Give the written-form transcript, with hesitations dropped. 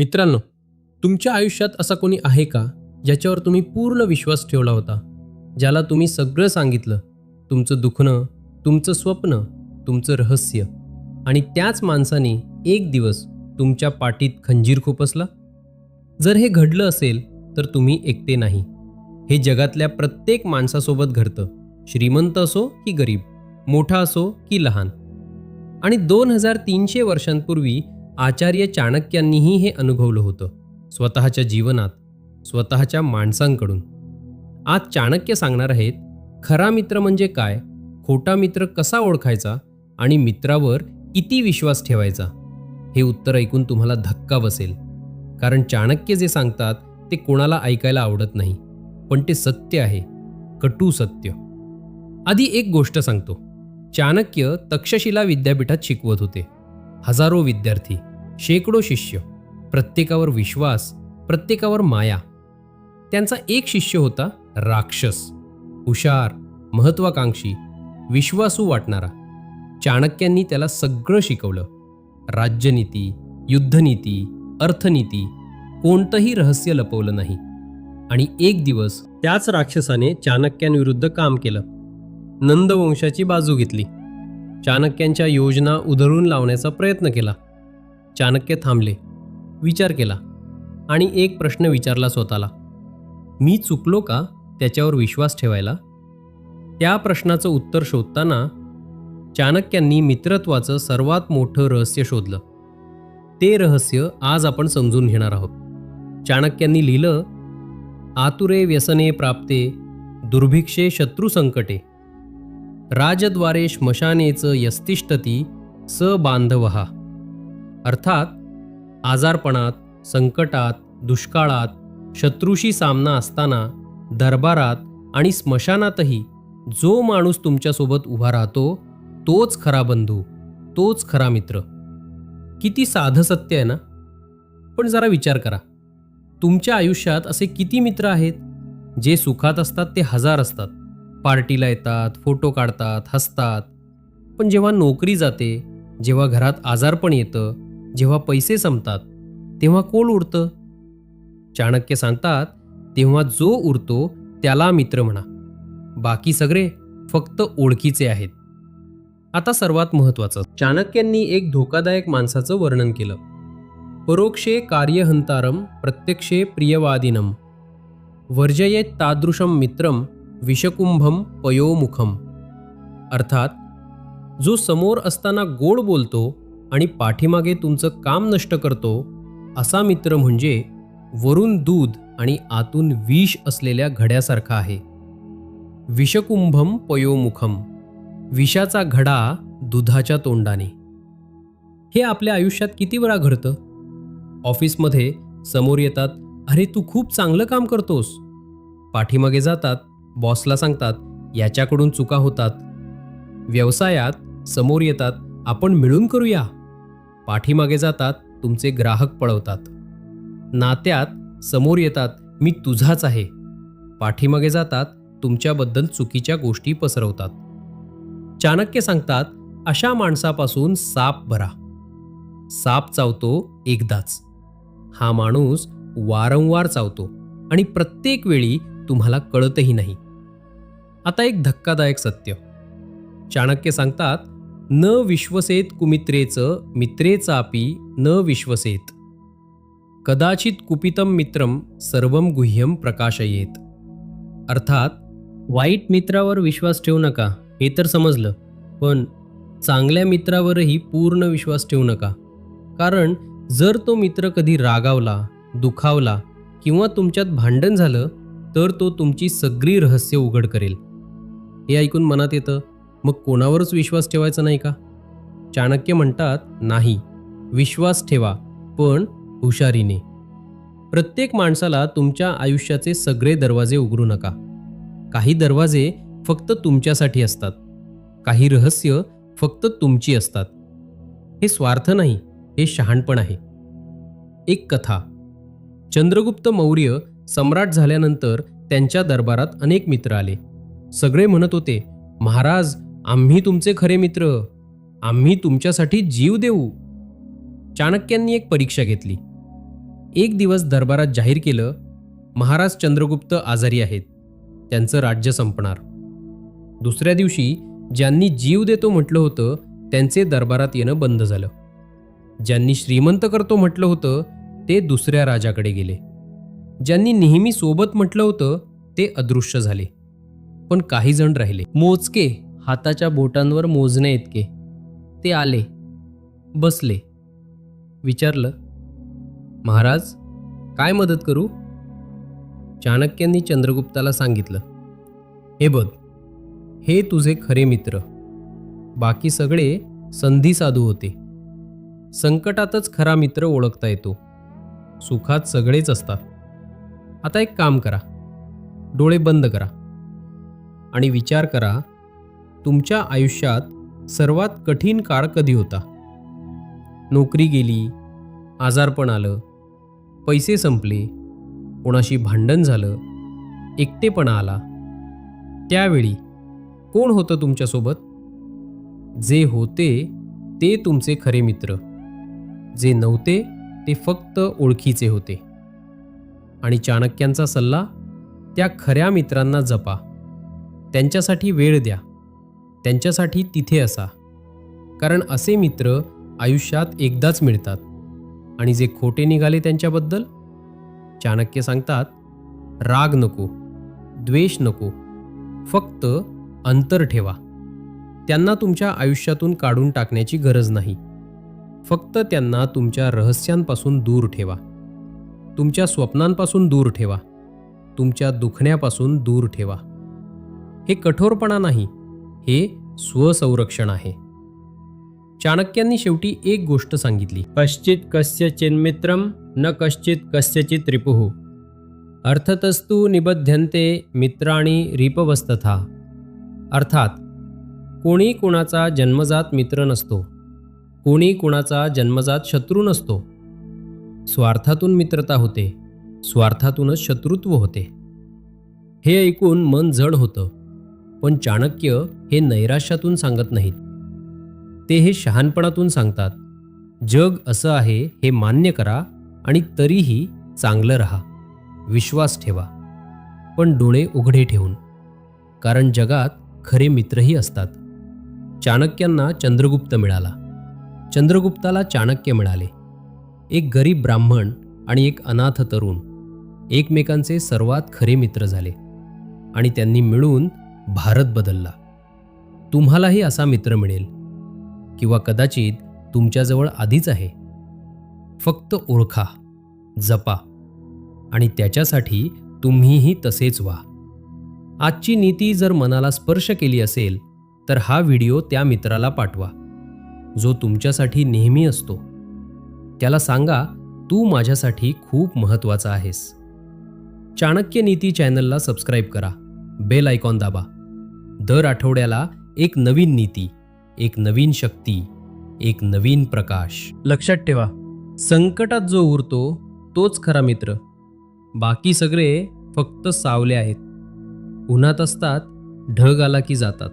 मित्रांनो, तुमच्या आयुष्यात असा कोणी आहे का ज्याच्यावर तुम्ही पूर्ण विश्वास ठेवला होता, ज्याला तुम्ही सगळं सांगितलं, तुमचं दुखणं, तुमचं स्वप्न, तुमचं रहस्य, आणि त्याच माणसाने एक दिवस तुमच्या पाठीत खंजीर खुपसला? जर हे घडलं असेल तर तुम्ही एकटे नाही. हे जगातल्या प्रत्येक माणसासोबत घडतं, श्रीमंत असो की गरीब, मोठा असो की लहान. आणि 2300 वर्षांपूर्वी आचार्य चाणक्यांनीही हे अनुभवलं होतं, स्वतःच्या जीवनात, स्वतःच्या माणसांकडून. आज चाणक्य सांगणार आहेत, खरा मित्र म्हणजे काय, खोटा मित्र कसा ओळखायचा आणि मित्रावर किती विश्वास ठेवायचा. हे उत्तर ऐकून तुम्हाला धक्का बसेल, कारण चाणक्य जे सांगतात ते कोणाला ऐकायला आवडत नाही, पण ते सत्य आहे, कटू सत्य. आधी एक गोष्ट सांगतो. चाणक्य तक्षशिला विद्यापीठात शिकवत होते. हजारो विद्यार्थी, शेकडो शिष्य, प्रत्येकावर विश्वास, प्रत्येकावर माया. त्यांचा एक शिष्य होता राक्षस, हुशार, महत्वाकांक्षी, विश्वासू वाटणारा. चाणक्यांनी त्याला सगळं शिकवलं, राज्यनीती, युद्धनीती, अर्थनीती, कोणतंही रहस्य लपवलं नाही. आणि एक दिवस त्याच राक्षसाने चाणक्यांविरुद्ध काम केलं, नंदवंशाची बाजू घेतली, चाणक्यांच्या योजना उधळून लावण्याचा प्रयत्न केला. चाणक्य थांबले, विचार केला आणि एक प्रश्न विचारला स्वतःला, मी चुकलो का त्याच्यावर विश्वास ठेवायला? त्या प्रश्नाचं उत्तर शोधताना चाणक्यांनी मित्रत्वाचं सर्वात मोठं रहस्य शोधलं. ते रहस्य आज आपण समजून घेणार आहोत. चाणक्यांनी लिहिलं, आतुरे व्यसने प्राप्ते, दुर्भिक्षे शत्रू संकटे, राजद्वारे श्मशानेच यस्तिष्ठती स बांधवहा. अर्थात आजारपणात, संकटात, दुष्काळात, शत्रूशी सामना असताना, दरबारात आणि स्मशानातही जो माणूस तुमच्यासोबत उभा राहतो तोच खरा बंधू, तोच खरा मित्र. किती साधं सत्य आहे ना? पण जरा विचार करा, तुमच्या आयुष्यात असे किती मित्र आहेत? जे सुखात असतात ते हजार असतात, पार्टीला येतात, फोटो काढतात, हसतात. पण जेव्हा नोकरी जाते, जेव्हा घरात आजारपण येतं, जेव्हा पैसे संपतात, तेव्हा कोण उरतं? चाणक्य सांगतात, तेव्हा जो उरतो त्याला मित्र म्हणा, बाकी सगळे फक्त ओळखीचे आहेत. आता सर्वात महत्त्वाचं, चाणक्यांनी एक धोकादायक माणसाचं वर्णन केलं. परोक्षे कार्यहंतारम प्रत्यक्षे प्रियवादिनम वर्जयेत तादृशम मित्रम विषकुंभम पयोमुखम. अर्थात जो समोर असताना गोड बोलतो आणि पाठीमागे तुमचं काम नष्ट करतो, असा मित्र म्हणजे वरून दूध आणि आतून विष असलेल्या घड्यासारखा आहे. विषकुंभम पयोमुखम, विषाचा घडा दुधाच्या तोंडाने. हे आपल्या आयुष्यात किती वेळा घडतं? ऑफिसमध्ये समोर येतात, अरे तू खूप चांगलं काम करतोस. पाठीमागे जातात, बॉसला सांगतात, याच्याकडून चुका होतात. व्यवसायात समोर येतात, आपण मिळून करूया. पाठीमागे जातात, तुमचे ग्राहक पळवतात. नात्यात समोर येतात, मी तुझाच आहे. पाठीमागे जातात, तुमच्याबद्दल चुकीच्या गोष्टी पसरवतात. चाणक्य सांगतात, अशा माणसापासून साप भरा. साप चावतो एकदाच, हा माणूस वारंवार चावतो आणि प्रत्येक वेळी तुम्हाला कळतही नाही. आता एक धक्कादायक सत्य. चाणक्य सांगतात, न विश्वसेत कुमित्रेचं मित्रेचापि न विश्वसेत, कदाचित कुपितम मित्रम सर्वम गुह्यम प्रकाशयेत. अर्थात वाईट मित्रावर विश्वास ठेवू नका, हे तर समजलं, पण चांगल्या मित्रावरही पूर्ण विश्वास ठेवू नका. कारण जर तो मित्र कधी रागावला, दुखावला किंवा तुमच्यात भांडण झालं तर तो तुमची सगळी रहस्य उघड करेल. हे ऐकून मनात येतं, मग कोणावरच विश्वास ठेवायचा नाही का? चाणक्य म्हणतात, नाही, विश्वास ठेवा, पण हुशारीने. प्रत्येक माणसाला तुमच्या आयुष्याचे सगळे दरवाजे उघडू नका. काही दरवाजे फक्त तुमच्यासाठी असतात, काही रहस्य फक्त तुमची असतात. हे स्वार्थ नाही, हे शहाणपण आहे. एक कथा. चंद्रगुप्त मौर्य सम्राट झाल्यानंतर त्यांच्या दरबारात अनेक मित्र आले. सगळे म्हणत होते, महाराज, आम्ही तुमचे खरे मित्र, आम्ही तुमच्यासाठी जीव देऊ. चाणक्यांनी एक परीक्षा घेतली. एक दिवस दरबारात जाहीर केलं, महाराज चंद्रगुप्त आजारी आहेत, त्यांचं राज्य संपणार. दुसऱ्या दिवशी ज्यांनी जीव देतो म्हटलं होतं त्यांचे दरबारात येणं बंद झालं. ज्यांनी श्रीमंत करतो म्हटलं होतं ते दुसऱ्या राजाकडे गेले. ज्यांनी नेहमी सोबत म्हटलं होतं ते अदृश्य झाले. पण काही जण राहिले, मोजके, हाताच्या बोटांवर मोजणे इतके. ते आले, बसले. विचारलं, महाराज काय मदत करू? चाणक्यांनी चंद्रगुप्ताला सांगितलं, हे बघ, हे तुझे खरे मित्र. बाकी सगळे संधी साधू होते. संकटातच खरा मित्र ओळखता येतो. सुखात सगळेच असतात. आता एक काम करा, डोळे बंद करा आणि विचार करा, तुमच्या आयुष्यात सर्वात कठीण काळ कधी होता? नोकरी गेली, आजारपण आलं, पैसे संपले, कोणाशी भांडण झालं, एकटेपणा आला. त्यावेळी कोण होतं तुमच्यासोबत? जे होते ते तुमचे खरे मित्र. जे नव्हते ते फक्त ओळखीचे होते. आणि चाणक्यांचा सल्ला, त्या खऱ्या मित्रांना जपा. त्यांच्यासाठी वेळ द्या. त्यांच्यासाठी तिथे असा. कारण असे मित्र आयुष्यात एकदाच मिळतात. आणि जे खोटे निघाले त्यांच्याबद्दल, चाणक्य सांगतात, राग नको, द्वेष नको, फक्त अंतर ठेवा. त्यांना तुमच्या आयुष्यातून काढून टाकण्याची गरज नाही. फक्त त्यांना तुमच्या रहस्यांपासून दूर ठेवा. तुमच्या स्वप्नांपासून दूर ठेवा. तुमच्या दुखण्यापासून दूर ठेवा. हे कठोरपणा नाही, हे स्वसंरक्षण आहे. चाणक्यांनी शेवटी एक गोष्ट सांगितली, कश्चित कस्यचिन्मित्रं न कश्चित कस्यचित रिपुः. अर्थतस्तु निबध्यन्ते मित्राणि रिपवस्तथा. अर्थात कोणी कुणाचा जन्मजात मित्र नसतो. कोणी कुणाचा जन्मजात शत्रू नसतो. स्वार्थातून मित्रता होते, स्वार्थातूनच शत्रुत्व होते. हे ऐकून मन जड होतं. पण चाणक्य हे नैराश्यातून सांगत नाहीत. ते हे शहाणपणातून सांगतात. जग असं आहे हे मान्य करा आणि तरीही चांगलं राहा. विश्वास ठेवा, पण डोळे उघडे ठेवून. कारण जगात खरे मित्रही असतात. चाणक्यांना चंद्रगुप्त मिळाला. चंद्रगुप्ताला चाणक्य मिळाले. एक गरीब ब्राह्मण आणि एक अनाथ तरुण एकमेकांचे सर्वात खरे मित्र झाले. आणि त्यांनी मिळून भारत बदलला. तुम्हालाही असा मित्र मिळेल, किंवा कदाचित तुमच्याजवळ आधीच आहे. फक्त ओळखा, जपा आणि त्याच्यासाठी तुम्हीही तसेच व्हा. आजची नीती जर मनाला स्पर्श केली असेल तर हा व्हिडिओ त्या मित्राला पाठवा जो तुमच्यासाठी नेहमी असतो. त्याला सांगा, तू माझ्यासाठी खूप महत्त्वाचा आहेस. चाणक्य नीती चॅनलला सबस्क्राईब करा, बेल आयकॉन दाबा. दर आठवड्याला एक नवीन नीती, एक नवीन शक्ती, एक नवीन प्रकाश. लक्षात ठेवा, संकटात जो उरतो तोच खरा मित्र. बाकी सगळे फक्त सावले आहेत. उन्हात असतात, ढग आला की जातात.